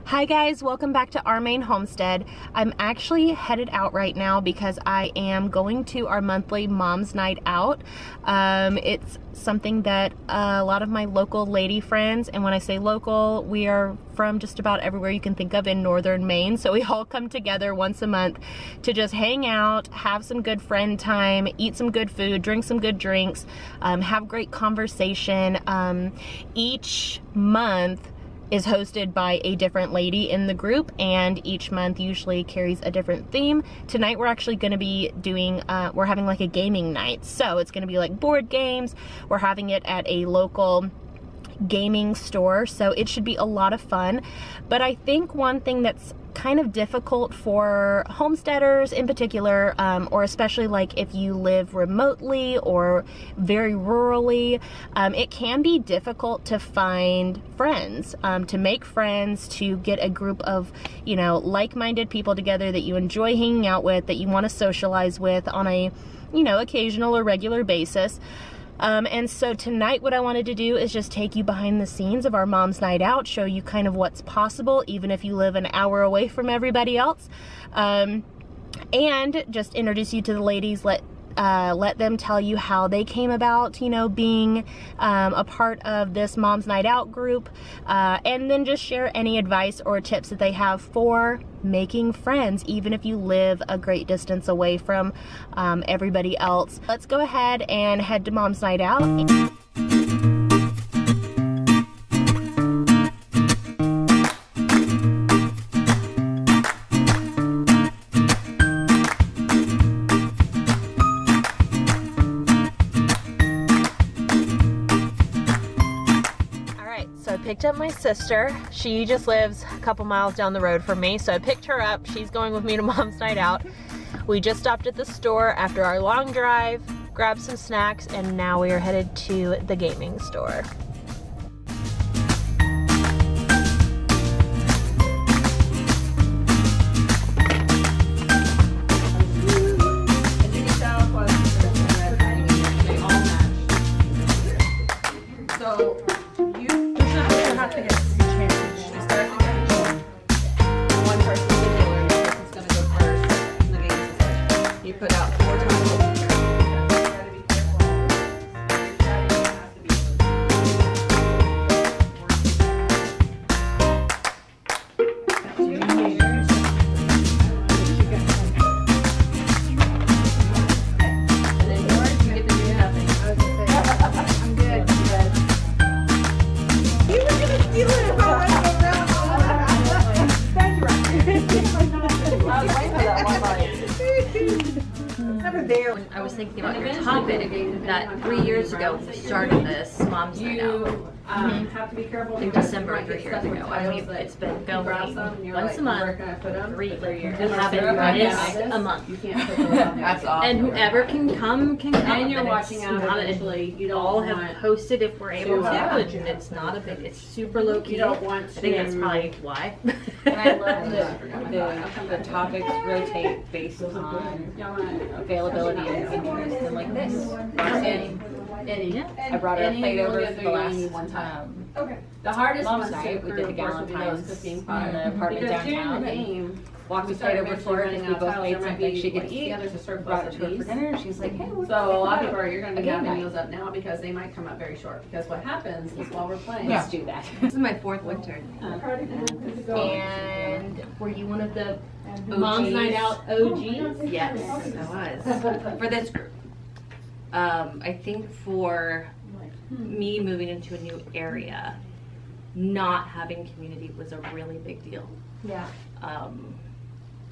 Hi guys, welcome back to our Maine homestead. I'm actually headed out right now because I am going to our monthly Mom's Night Out. It's something that a lot of my local lady friends, and when I say local, we are from just about everywhere you can think of in northern Maine, so we all come together once a month to just hang out, have some good friend time, eat some good food, drink some good drinks, have great conversation. Each month is hosted by a different lady in the group, and each month usually carries a different theme. Tonight we're actually going to be doing, we're having like a gaming night, so it's going to be like board games. We're having it at a local gaming store, so it should be a lot of fun. But I think one thing that's kind of difficult for homesteaders in particular, or especially like if you live remotely or very rurally, it can be difficult to find friends, to make friends, to get a group of, you know, like-minded people together that you enjoy hanging out with, that you want to socialize with on a, you know, occasional or regular basis. And so tonight what I wanted to do is just take you behind the scenes of our Mom's Night Out, show you kind of what's possible even if you live an hour away from everybody else, and just introduce you to the ladies, let them tell you how they came about, you know, being a part of this Mom's Night Out group, and then just share any advice or tips that they have for making friends even if you live a great distance away from everybody else. Let's go ahead and head to Mom's Night Out. So I picked up my sister. She just lives a couple miles down the road from me, so I picked her up. She's going with me to Mom's Night Out. We just stopped at the store after our long drive, grabbed some snacks, and now we are headed to the gaming store. When I was thinking about your topic, that 3 years ago we started this Mom's Night Out. In December 3 years ago. I mean, it's been going once a month, 3 years. We have it this a month. That's awesome. And whoever can come can come. And you're watching out eventually. You all have posted if we're able to, and it's not a big. It's super low key. You don't want to. I think that's probably why. And I love that the topics rotate based on availability and interest, and like this. I brought her a plate over for the last The hardest Mom's Night. We did the Galentine's in the apartment downtown, and walked the plate over for her, and we both made something she could eat. Brought it to her for dinner, and she's like, "Hey, so a lot of people are, you're going to be gathering those up now because they might come up very short. Because what happens is while we're playing, let's do that." This is my 4th winter. And were you one of the Mom's Night Out OGs? Yes, I was. For this group. I think for me moving into a new area, not having community was a really big deal. Yeah.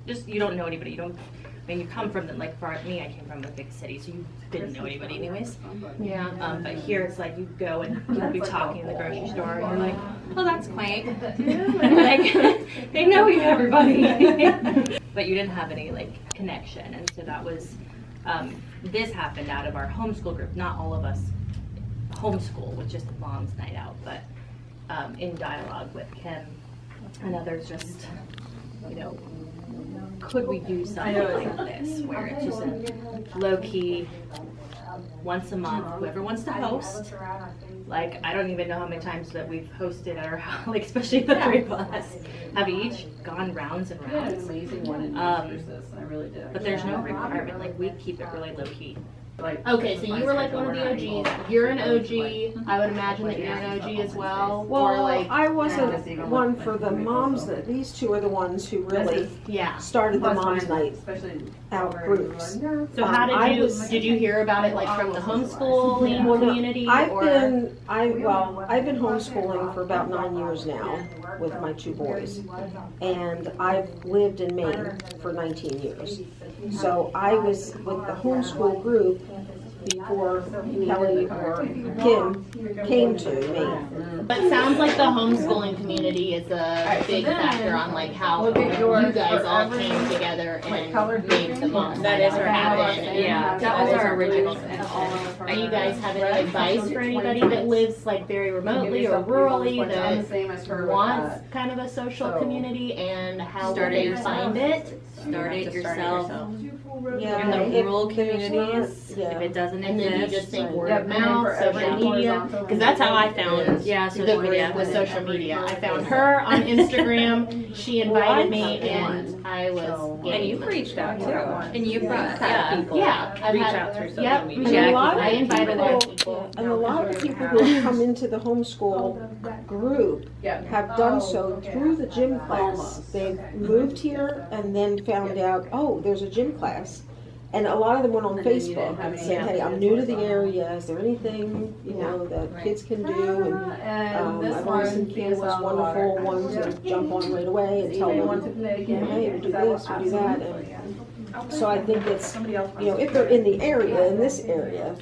Just, you don't know anybody. You don't, I mean, you come from, like for me, I came from a big city, so you didn't know anybody anyways. Yeah. But here it's like you go and you'll be talking in the grocery store and you're like, oh, that's quaint. Like, they know you, everybody. But you didn't have any, like, connection. And so that was, this happened out of our homeschool group. Not all of us homeschool with just Mom's Night Out, but in dialogue with Kim and others, just, you know, could we do something like this where it's just a low-key once a month, whoever wants to host. Like, I don't even know how many times that we've hosted at our house, like especially the three of us have each gone rounds and I had an rounds. amazing one in Massachusetts, I really did. But there's no requirement. Like we keep it really low key. Like, Okay, so you were like one of the OGs. You're an OG. I would imagine that you're an OG as well. Well, or like, I wasn't one for the moms. These two are the ones who really yeah. started the mom's night especially out groups. So how I did you was- did you hear about it like from the homeschooling community? I've or? been homeschooling for about 9 years now with my two boys, and I've lived in Maine for 19 years. So I was with the homeschool group before Kelly or Kim came to Maine. But it sounds like the homeschooling community is a big factor on like how you guys all came together and made the Moms That Night is Out our happen. yeah. And That was our original. Do you guys have any advice for anybody that lives like very remotely or rurally that wants kind of a social community, and how Start would it they yourself. find it? Start it yourself. Yeah, In the if rural there's communities, not- yeah. if it doesn't And then you exist. just think word Yep, of and then mouth, for social every media, horizontal because that's how I found Yeah, the social group media. with social media. I found her on Instagram. She invited me, and I was game. And you've reached out too. And you brought people Yeah, I've reach had- out through social Yep, media. And a lot of I invite a lot of people- people. And a lot of people who have come into the homeschool group have done so through the gym class. They've moved here and then found out, oh, there's a gym class. And a lot of them went on Facebook and said, hey, I'm new to the area. Is there anything, that kids can do? And I've always seen people as wonderful ones to jump on right away and tell them, hey, we do this, we do that. And so I think it's, if they're in the area, in this area,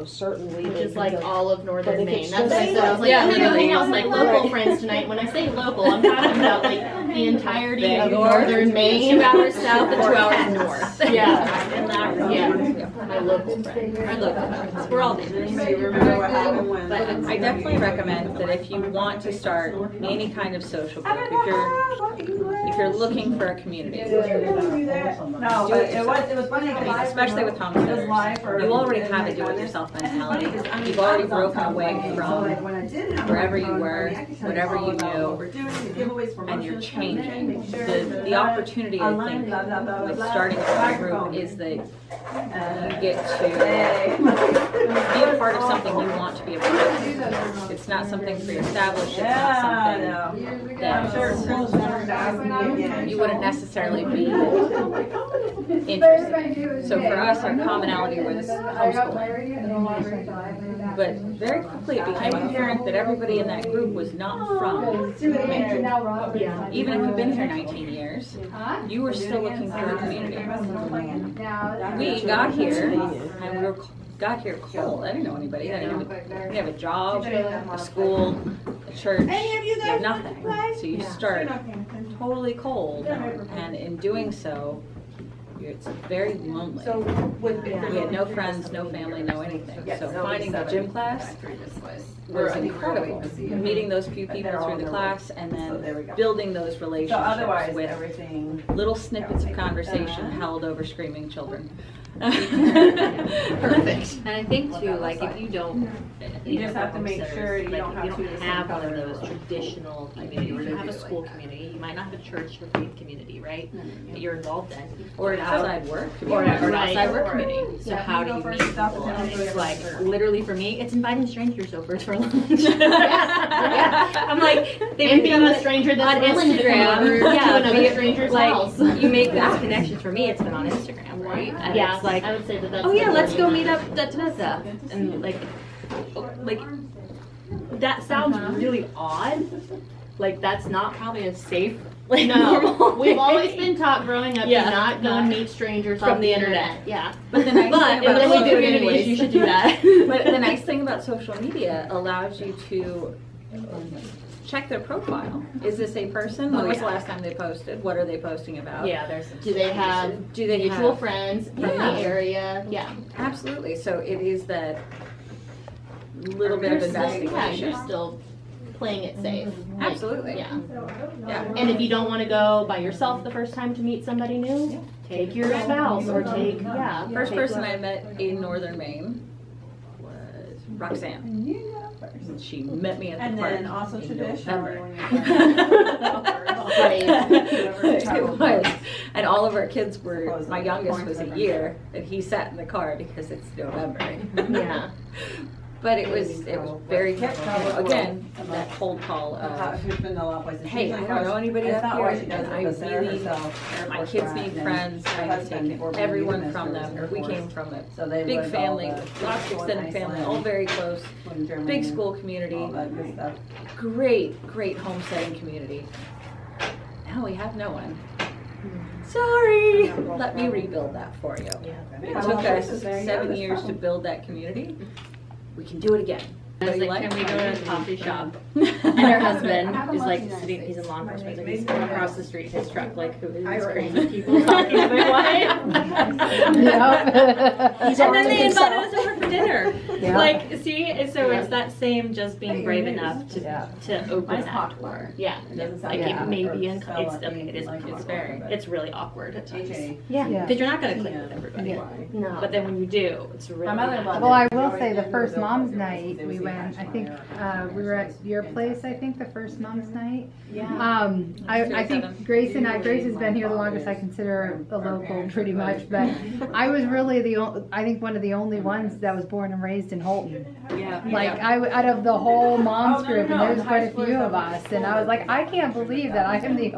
certainly. Which they is can like go. all of northern But if Maine. it's That's what I just- said. I was like, Yeah, I'm gonna hang out with literally. like local friends tonight. When I say local, I'm talking about like the entirety of northern Maine. 2 hours south and 2 hours Or north. Yeah. And that, Yeah. My local friend. Our local friends. We're all neighbors. But I definitely recommend that if you want to start any kind of social group, if you're looking for a community, No, but it was funny. especially with homesteaders, you already have a do-it-yourself mentality. You've already broken away from wherever you were, whatever you knew, and you're changing. The opportunity, I think, with starting a group is that you get to be a part of something you want to be a part of. It's not something pre-established. It's not something that you wouldn't necessarily be interested in. So for us, our commonality was homeschooling. But very quickly it became apparent that everybody in that group was not from Maine. Even if you've been here 19 years, you were still looking for a community. We got here, and got here cold. I didn't know anybody. I didn't have a job, a school, a church. You have nothing. So you start totally cold, and in doing so, it's very lonely. We had no friends, no family, no anything. So finding the gym class was incredible. Meeting those few people through the class, and then building those relationships with little snippets of conversation held over screaming children. Perfect. And I think too, like if you don't, You just have to make sure you don't have two have one of those traditional communities. You have a school community. You might not have a church or faith community, right? That you're involved in, Or an outside work. or an Right. outside work community. So how do you meet people? And it's like literally for me, it's inviting strangers over for lunch. Yeah. I'm like And being a stranger that's on willing to come over Instagram, to another stranger's like house. you make those connections. For me, it's been on Instagram, right? And Yeah, it's like, I would say that's oh yeah, the let's go majority meet of up, da da da. And like that sounds really odd. Like that's not probably a safe, like No, normal we've way. always been taught growing up Yeah. to not go and meet strangers From off the the internet. Yeah. But the nice But thing if about then we do it social- anyways, you should do that. But the nice thing about social media allows you to check their profile. Is this a person? When was the last time they posted? What are they posting about? Yeah, there's. Do they have Do they mutual have? friends from Yeah. the area? Yeah. Absolutely. So it is that little bit of You're still, yeah, investigation. you're still playing it safe. Like, Absolutely. Yeah. Yeah. And if you don't want to go by yourself the first time to meet somebody new, take your spouse or take, yeah. First take person I met in northern Maine was Roxanne. She met me at the And park then also in traditionally November. when you're It was. And all of our kids were, my youngest was a year, and he sat in the car because it's November. Yeah. But it was very, again, that cold call of, hey, I don't know anybody up here, and I really, my kids need friends, I've taken everyone from them. We came from a big family, lots of extended family, all very close, big school community, great homesteading community. Now we have no one. Sorry, let me rebuild that for you. It took us 7 years to build that community. We can do it again. I was like, can we go to a coffee shop? And her husband is like sitting, he's in law enforcement, so he's sitting across the street, his truck, like, who is this crazy people talking to my wife? And then they invited us over for dinner. Yeah. Like, see, so it's that same just being brave enough to open that door. Yeah. Like, it may be, it's really awkward at times. Yeah. Because you're not going to click with everybody. No. But then when you do, it's really nice. Well, I will say the first mom's night we went, I think we were at your place, I think, the first mom's night. Yeah. I think Grace has been here the longest. I consider her a local pretty much, but I was really I think one of the only ones that was born and raised in Holton. Yeah. Like, out of the whole mom's group, and there's quite a few of us, and I was like, I can't believe that I am the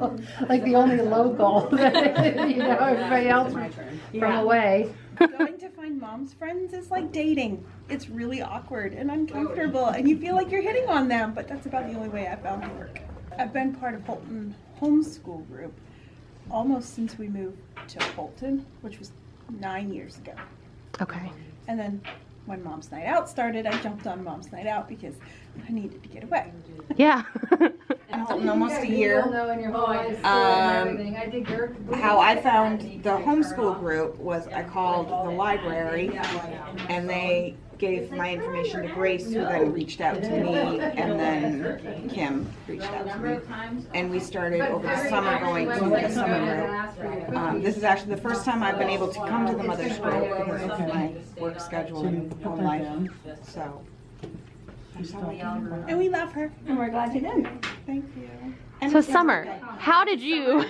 only local, everybody else from away. Going to find mom's friends is like dating. It's really awkward and uncomfortable, and you feel like you're hitting on them, but that's about the only way I found to work. I've been part of Holton Homeschool Group almost since we moved to Holton, which was 9 years ago. Okay. And then when Mom's Night Out started, I jumped on Mom's Night Out because I needed to get away. Yeah. Holton almost a year. How I found the homeschool group was I called the library, and they gave my information to Grace, who then reached out to me, and then Kim reached out to me. And we started over the summer going to the summer group. This is actually the first time I've been able to come to the mother's group because of my work schedule and home life. So. And we love her, and we're glad you did. Thank you. So Summer, how did you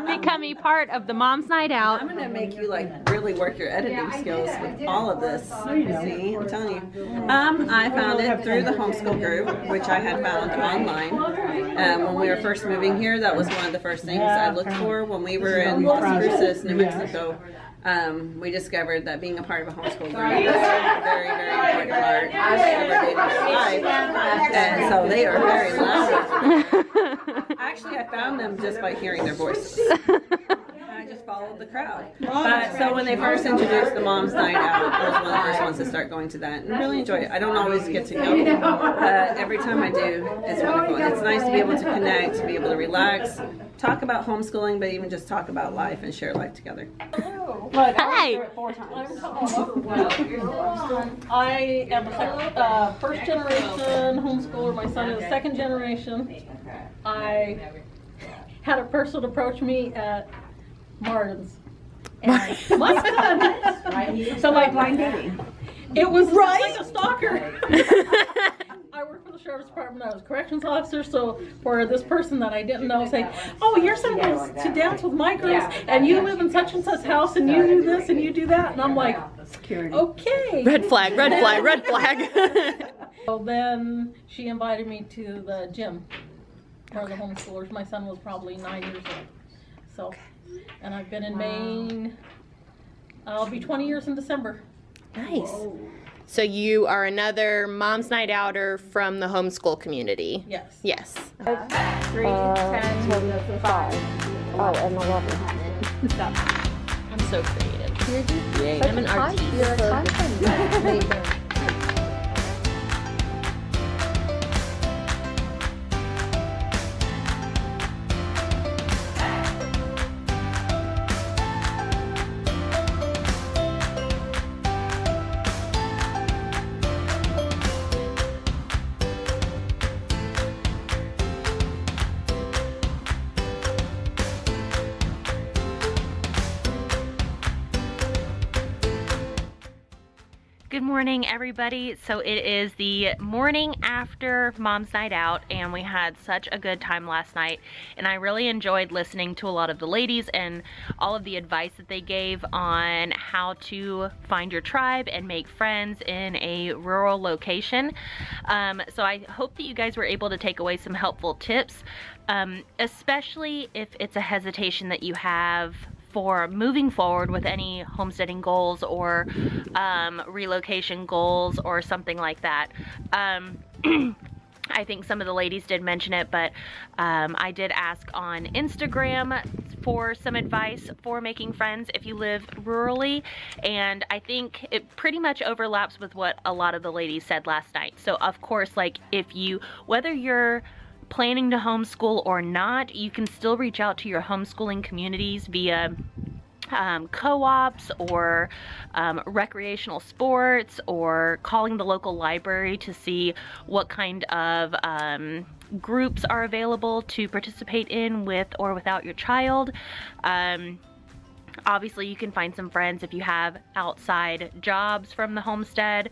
become a part of the Mom's Night Out? I'm gonna make you like really work your editing skills with all of this. See, I'm telling you. I found it through the homeschool group, which I had found online. When we were first moving here, that was one of the first things I looked for. When we were in Las Cruces, New Mexico, we discovered that being a part of a homeschool group is a very, very important part of everyday life. And so they are very loud. Actually, I found them just by hearing their voices. I just followed the crowd. So when they first introduced the Mom's Night Out, I was one of the first ones to start going to that and really enjoy it. I don't always get to go, but every time I do, it's wonderful. And it's nice to be able to connect, to be able to relax, talk about homeschooling, but even just talk about life and share life together. Hi. I am a first generation homeschooler. My son is second generation. I had a person approach me at Martin's. And my son, so like blind dating. It was like a stalker. I work for the sheriff's department. I was a corrections officer, so for this person that I didn't know, saying, "Oh, your son goes to dance with my girls, and you live in such and such house, and you do this and you do that," and I'm like, "Okay." Red flag, red flag, red flag. So then she invited me to the gym for the homeschoolers. My son was probably 9 years old. So, and I've been in Maine. I'll be 20 years in December. Nice. So you are another Mom's Night Outer from the homeschool community? Yes. Yes. 3, 10, 5. Oh, and 11. I'm so creative. I'm an artist. You're a content maker. Good morning, everybody. So it is the morning after Mom's Night Out, and we had such a good time last night, and I really enjoyed listening to a lot of the ladies and all of the advice that they gave on how to find your tribe and make friends in a rural location. So I hope that you guys were able to take away some helpful tips, especially if it's a hesitation that you have for moving forward with any homesteading goals or relocation goals or something like that. I think some of the ladies did mention it, but I did ask on Instagram for some advice for making friends if you live rurally, and I think it pretty much overlaps with what a lot of the ladies said last night. So of course, like, whether you're planning to homeschool or not, you can still reach out to your homeschooling communities via co-ops or recreational sports, or calling the local library to see what kind of groups are available to participate in with or without your child. Obviously, you can find some friends if you have outside jobs from the homestead.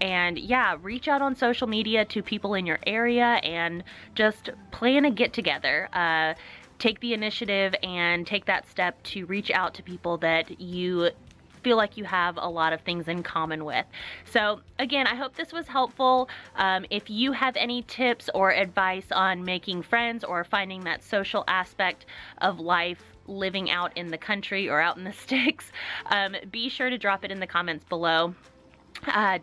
And yeah, reach out on social media to people in your area and just plan a get together. Take the initiative and take that step to reach out to people that you feel like you have a lot of things in common with. So again, I hope this was helpful. If you have any tips or advice on making friends or finding that social aspect of life living out in the country or out in the sticks, be sure to drop it in the comments below.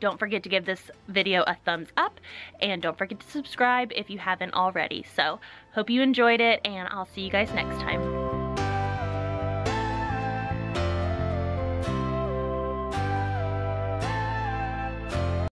Don't forget to give this video a thumbs up, and don't forget to subscribe if you haven't already. So hope you enjoyed it, and I'll see you guys next time.